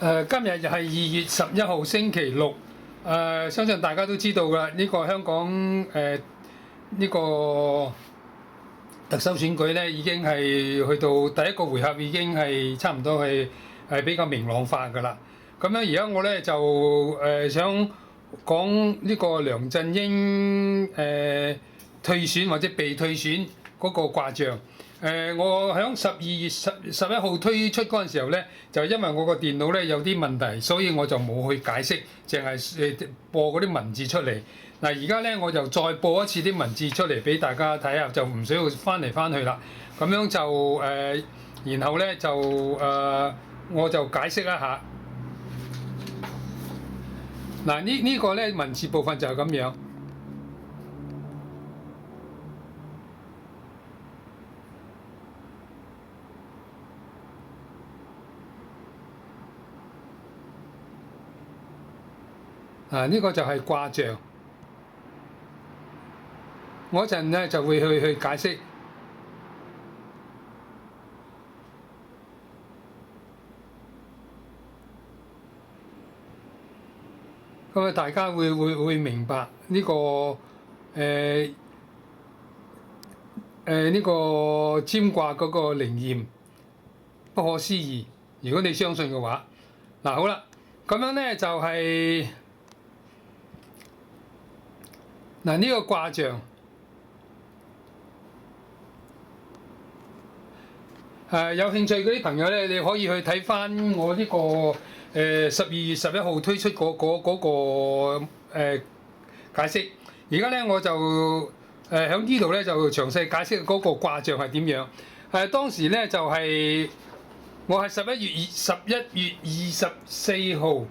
今日又係2月11號星期六，相信大家都知道㗎啦。呢個香港呢個特首選舉咧，已經係去到第一個回合，已經係差唔多係比較明朗化㗎啦。咁樣而家我咧就想講呢個梁振英退選或者被退選嗰個卦象。我喺12月11號推出嗰陣時候咧，就因為我個電腦咧有啲問題，所以我就冇去解釋，淨係播嗰啲文字出嚟。嗱，而家咧我就再播一次啲文字出嚟俾大家睇下，就唔需要翻嚟翻去啦。咁樣就然後咧就我就解釋一下。嗱，呢個咧文字部分就係咁樣。呢個就係卦象，我陣咧就會去解釋。咁大家會明白呢個呢個占卦嗰個靈驗不可思議。如果你相信嘅話，嗱好啦，咁樣咧就係。嗱，呢個卦象有興趣嗰啲朋友咧，你可以去睇翻我呢個12月11號推出嗰個解釋。而家咧我就喺呢度咧就詳細解釋嗰個卦象係點樣。當時咧就係我係11月24號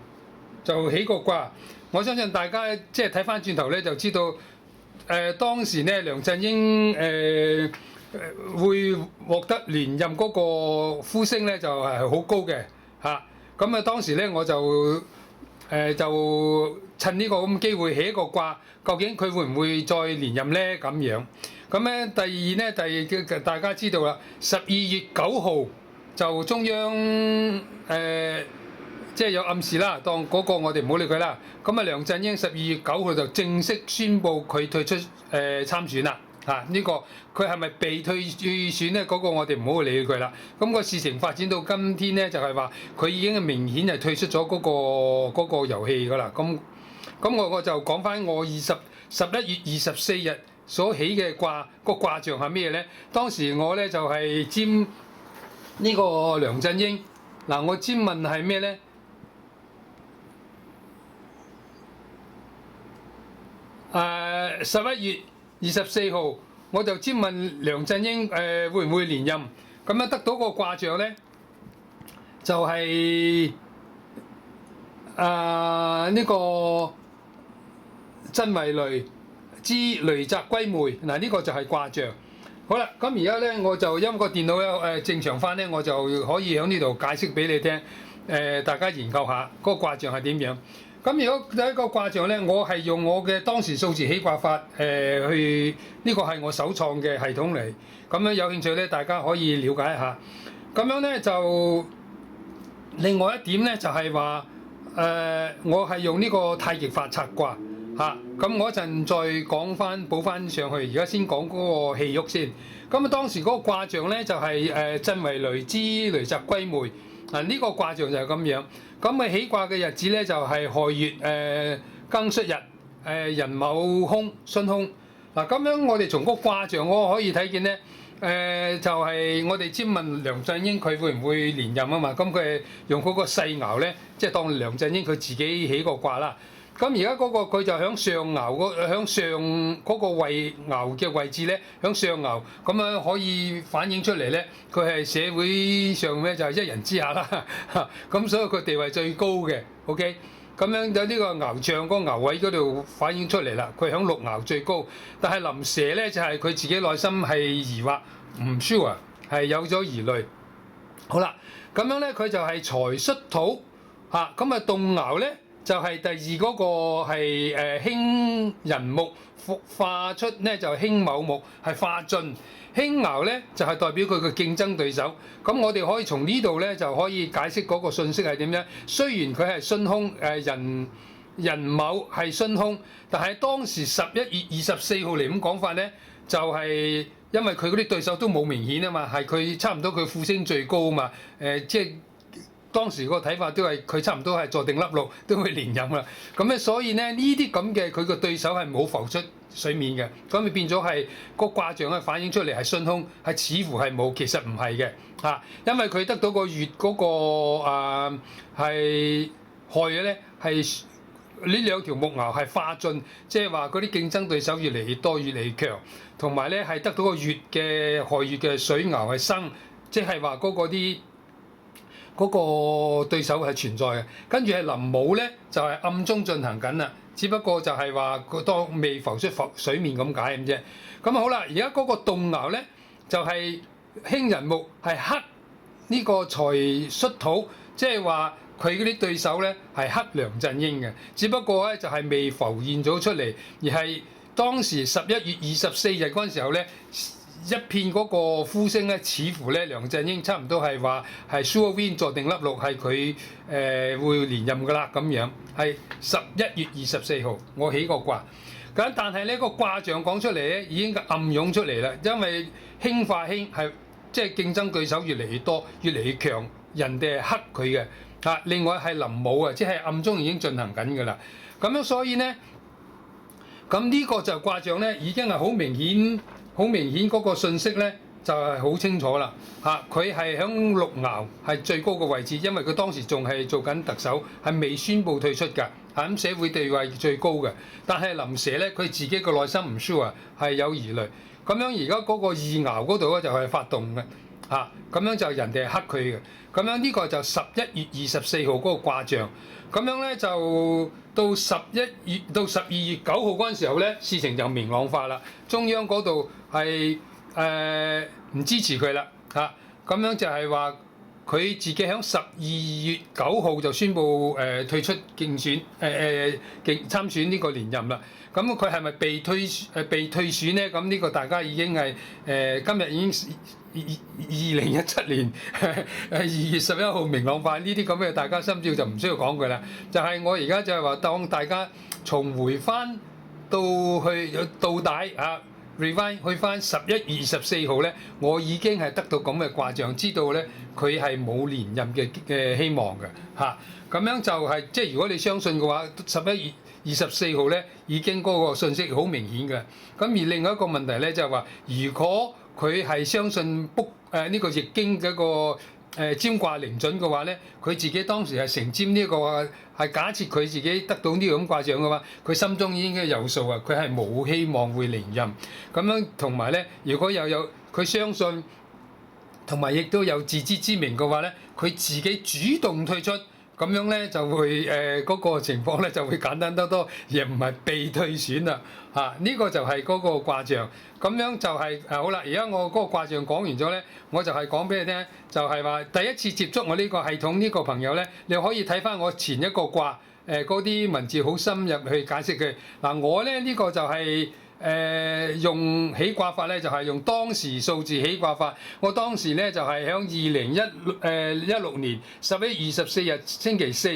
就起個卦。我相信大家即係睇翻轉頭咧，就知道當時咧梁振英會獲得連任嗰個呼聲咧就係好高嘅嚇。咁當時咧我就趁呢個咁機會起一個卦，究竟佢會唔會再連任咧咁樣？咁咧第二咧大家知道啦，12月9號就中央即係有暗示啦，當嗰個我哋唔好理佢啦。咁梁振英12月9號就正式宣布佢退出參選啦。呢個佢係咪被退選咧？嗰個我哋唔好理佢啦。咁個事情發展到今天咧，就係話佢已經明顯係退出咗嗰個遊戲㗎啦。咁我就講翻我11月24日所起嘅卦，個卦象係咩咧？當時我咧就係占呢個梁振英。嗱，我占問係咩咧？11月24號我就占問梁振英會唔會連任？咁樣得到個卦象咧，就係呢個震為雷，知雷澤歸妹。嗱，呢個就係卦象。好啦，咁而家咧我就因為個電腦正常翻咧，我就可以喺呢度解釋俾你聽。大家研究下嗰個卦象係點樣。咁如果第一個卦象咧，我係用我嘅當時數字起卦法去，呢個係我首創嘅系統嚟。咁樣有興趣咧，大家可以了解一下。咁樣咧就另外一點咧就係話我係用呢個太極法拆卦嚇。咁我一陣再講翻補翻上去，而家先講嗰個氣鬱先。咁當時嗰個卦象咧就係震為雷，知雷澤歸妹。呢個卦象就係咁樣。咁起卦嘅日子咧就係亥月庚戌日寅卯空巽空。嗱，咁樣我哋從個卦象我可以睇見咧就係我哋占問梁振英佢會唔會連任啊嘛。咁佢用嗰個細爻咧，即係當梁振英佢自己起個卦啦。咁而家嗰個佢就響上爻響上嗰個位爻嘅位置咧，響上爻咁樣可以反映出嚟咧，佢係社會上咧就係一人之下啦。咁所以佢地位最高嘅。OK， 咁樣有呢個爻象嗰個爻位嗰度反映出嚟啦，佢響六爻最高。但係臨蛇咧就係佢自己內心係疑惑，唔 sure 係有咗疑慮。好啦，咁樣咧佢就係財戌土嚇，咁動爻咧。就係第二嗰個係興人木化出咧就興某木係化進，興爻咧就係代表佢嘅競爭對手。咁我哋可以從呢度咧就可以解釋嗰個信息係點樣。雖然佢係巽空人卯係巽空，但係當時11月24號嚟咁講法咧，就係因為佢嗰啲對手都冇明顯啊嘛，係佢差唔多佢副星最高啊嘛，即係。當時個睇法都係佢差唔多係坐定粒六都會連任啦，咁咧所以咧呢啲咁嘅佢個對手係冇浮出水面嘅，咁咪變咗係個卦象咧反映出嚟係巽空，係似乎係冇，其實唔係嘅嚇，因為佢得到個月嗰個係害嘅咧係呢兩條木爻係化進，即係話嗰啲競爭對手越嚟越多越嚟越強，同埋咧係得到個月嘅亥月嘅水爻係生，即係話嗰個對手係存在嘅，跟住係臨武咧就係暗中進行緊啦，只不過就係話個當未浮出水面咁解咁啫。咁好啦，而家嗰個動爻咧就係興人木係克呢個財戌土，即係話佢嗰啲對手咧係克梁振英嘅，只不過咧就係未浮現咗出嚟，而係當時11月24日嗰陣時候咧。一片嗰個呼聲咧，似乎咧梁振英差唔多係話係 sure win 坐定粒六，係佢會連任㗎啦咁樣。係11月24號，我起個卦。咁但係呢個卦象講出嚟咧，已經暗湧出嚟啦，因為興化興係即係競爭對手越嚟越多，越嚟越強，人哋係克佢嘅嚇。另外係臨武啊，即係暗中已經進行緊㗎啦。咁樣所以咧，咁呢個就卦象咧已經係好明顯。好明顯嗰個信息咧就係好清楚啦嚇，佢係響六爻係最高嘅位置，因為佢當時仲係做緊特首，係未宣布退出㗎，咁社會地位最高嘅。但係臨蛇咧，佢自己個內心唔 sure 係有疑慮。咁樣而家嗰個二爻嗰度咧就係發動嘅嚇，咁樣就人哋係克佢嘅。咁樣呢個就11月24號嗰個卦象。咁樣咧就到12月9號嗰陣時候咧，事情就明朗化啦。中央嗰度係唔支持佢啦嚇，咁樣就係話佢自己喺12月9號就宣布退出競選參選呢個連任啦。咁佢係咪被退選咧？咁呢個大家已經係今日已經2017年2月11號明朗化呢啲咁嘅，大家心照就唔需要講佢啦。就係我而家就係話當大家重回翻到底啊 rewind 去翻11月24號咧，我已經係得到咁嘅卦象，知道咧佢係冇連任嘅希望嘅嚇。咁樣就係即係如果你相信嘅話，11月24號咧已經嗰個信息好明顯嘅。咁而另外一個問題咧就係話，如果佢係相信呢個易經嗰個占卦靈準嘅話咧，佢自己當時係承占呢個係假設佢自己得到呢個咁卦象嘅話，佢心中已經有數啊，佢係冇希望會連任。咁樣同埋咧，如果又有佢相信，同埋亦都有自知之明嘅話咧，佢自己主動退出。咁樣咧就會嗰個情況咧就會簡單得多，而唔係被退選啦嚇。呢個就係嗰個卦象。咁樣就係好啦。而家我嗰個卦象講完咗咧，我就係講俾你聽，就係話第一次接觸我呢個系統呢個朋友咧，你可以睇翻我前一個卦嗰啲文字好深入去解釋佢。嗱，我咧呢個就係。用起卦法咧，就係用當時數字起卦法。我當時咧就係喺2016年11月24日星期四，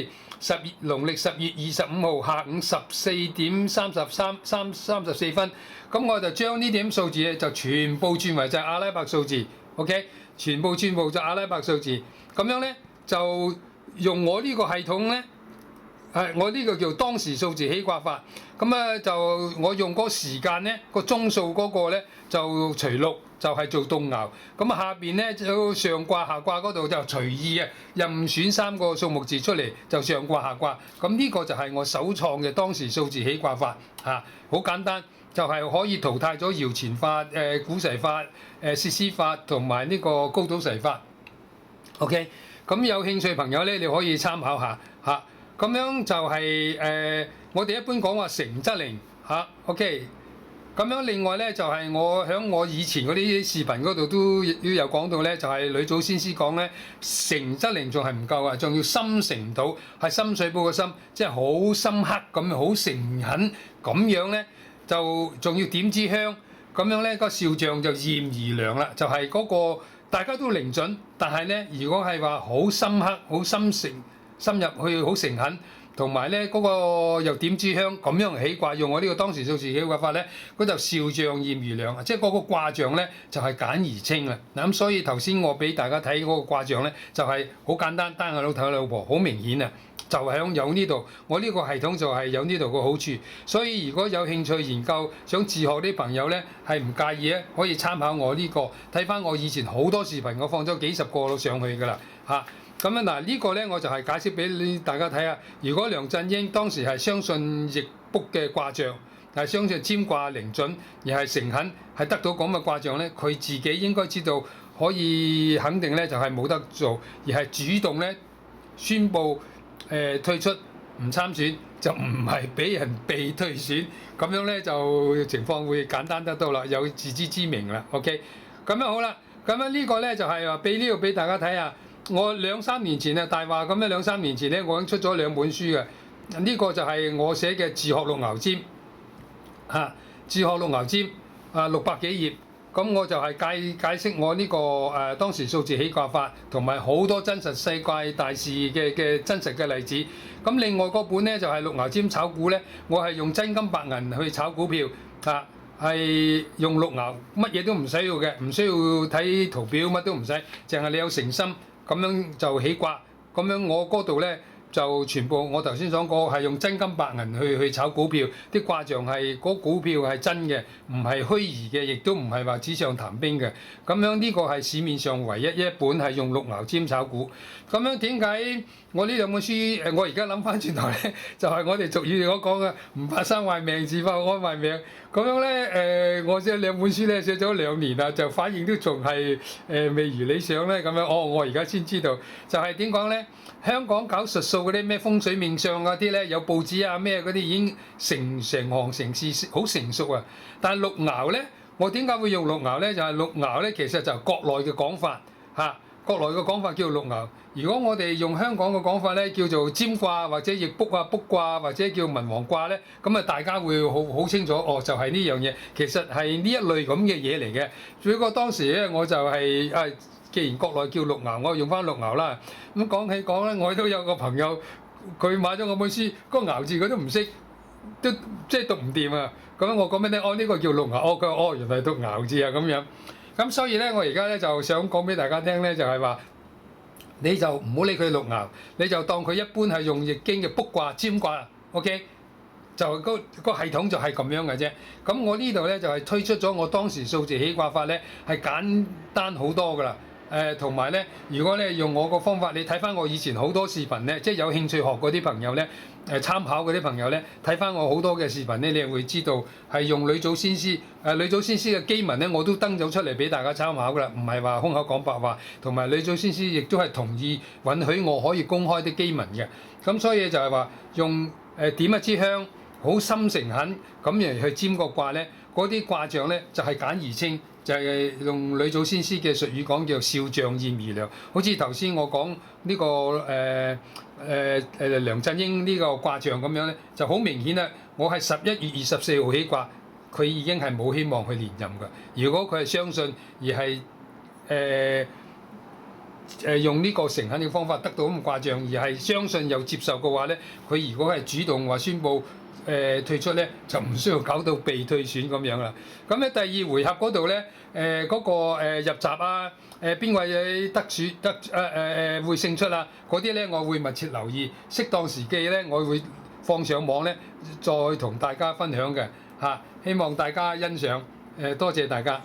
農曆10月25號下午14點34分。咁我就將呢點數字咧就全部轉為就係阿拉伯數字 ，OK？ 全部轉為就阿拉伯數字。咁樣咧就用我呢個系統咧。我呢個叫當時數字起卦法，咁啊就我用嗰個時間咧，個鐘數嗰個咧就除6，就係做動爻。咁啊下邊咧就上卦下卦嗰度就隨意啊，任選3個數目字出嚟就上卦下卦。咁呢個就係我首創嘅當時數字起卦法嚇，好簡單，就係可以淘汰咗搖錢法、古齊法、薛師法同埋呢個高島齊法。OK， 咁有興趣朋友咧，你可以參考下嚇。咁樣就係我哋一般講話成則靈嚇，OK。咁樣另外咧就係我喺我以前嗰啲視頻嗰度都有講到咧，就係呂祖先師講咧，誠則靈仲係唔夠啊，仲要心誠土，係深水埗嘅心，即係好深刻咁，好誠懇咁樣咧，就仲要點支香，咁樣咧個肖像就驗而良啦，就係嗰個大家都靈準，但係咧如果係話好深刻、好深入去、好誠懇。同埋咧嗰個又點支香咁樣起卦，用我呢個當時數字起卦法咧，嗰就肖像驗而良，即係嗰個卦象咧就係簡而清啦。嗱咁所以頭先我俾大家睇嗰個卦象咧，就係好簡單，單個老頭老婆好明顯啊，就係有呢度，我呢個系統就係有呢度個好處。所以如果有興趣研究想自學啲朋友咧，係唔介意咧，可以參考我呢個，睇翻我以前好多視頻，我放咗幾十個都上去㗎啦嚇。咁啊嗱，呢個咧我就係解釋俾大家睇下。如果梁振英當時係相信易卜嘅卦象，係相信占卦靈準，而係誠懇，係得到咁嘅卦象咧，佢自己應該知道可以肯定咧就係冇得做，而係主動咧宣布退出唔參選，就唔係俾人被退選，咁樣咧就情況會簡單得多啦，有自知之明啦。OK， 咁樣好啦，咁樣呢個咧就係話俾呢度俾大家睇下。我2-3年前啊，大話咁樣2-3年前咧，我已經出咗2本書嘅。呢個就係我寫嘅自學六爻占嚇，自學六爻占600幾頁。咁我就係解釋我呢個當時數字起卦法，同埋好多真實世界大事嘅真實嘅例子。咁另外嗰本咧就係六爻占炒股咧，我係用真金白銀去炒股票嚇，係用六爻，乜嘢都唔需要嘅，唔需要睇圖表，乜都唔使，淨係你有誠心。咁樣就起卦，咁樣我嗰度咧就全部我頭先講過係用真金白銀去炒股票，啲卦象係嗰股票係真嘅，唔係虛擬嘅，亦都唔係話紙上談兵嘅。咁樣呢個係市面上唯一一本係用六爻占炒股。咁樣點解我呢2本書我而家諗翻轉頭咧，就係我哋俗語所講嘅唔怕生壞命，只怕安壞命。咁樣咧我寫2本書咧寫咗2年啦，就反應都仲係未如理想咧。咁樣我而家先知道，就係點講咧？香港搞術數嗰啲咩風水命相嗰啲咧，有報紙啊咩嗰啲已經成行成市好成熟啊。但係六爻咧，我點解會用六爻咧？就係六爻咧，其實就係國內嘅講法嚇。國內嘅講法叫六爻，如果我哋用香港嘅講法咧，叫做占卦或者易卜啊、卜卦或者叫文王卦咧，咁啊大家會好清楚，哦就係呢樣嘢，其實係呢一類咁嘅嘢嚟嘅。只不過當時咧我就係既然國內叫六爻，我用翻六爻啦。咁講起講咧，我都有個朋友，佢買咗我本書，個爻字佢都唔識，都即係讀唔掂啊。咁我講俾你聽，呢個叫六爻，佢話原來讀爻字啊咁樣。咁所以咧，我而家咧就想講俾大家聽咧，就係話你就唔好理佢六爻，你就當佢一般係用易經嘅卜卦、占卦 ，OK？ 就個系統就係咁樣嘅啫。咁我呢度咧就係推出咗我當時數字起卦法咧，係簡單好多噶啦。同埋咧，如果咧用我個方法，你睇翻我以前好多視頻咧，即係有興趣學嗰啲朋友咧，參考嗰啲朋友咧，睇翻我好多嘅視頻咧，你係會知道係用呂祖先師呂祖先師嘅基文咧，我都登咗出嚟俾大家參考噶啦，唔係話空口講白話。同埋呂祖先師亦都係同意允許我可以公開啲基文嘅。咁所以就係話用點一支香，好心誠懇咁嚟去占個卦咧，嗰啲卦象咧就係簡而清。就係用呂祖先師嘅術語講叫肖像驗而良，好似頭先我講呢個梁振英呢個卦象咁樣咧，就好明顯啦。我係11月24號起卦，佢已經係冇希望去連任㗎。如果佢係相信而係用呢個誠懇嘅方法得到咁嘅卦象，而係相信又接受嘅話咧，佢如果係主動話宣佈退出咧，就唔需要搞到被退選咁樣啦。咁喺第2回合嗰度咧，嗰個入閘啊，邊位得選會勝出啊？嗰啲咧我會密切留意，適當時機咧我會放上網咧，再同大家分享嘅嚇。希望大家欣賞，多謝大家。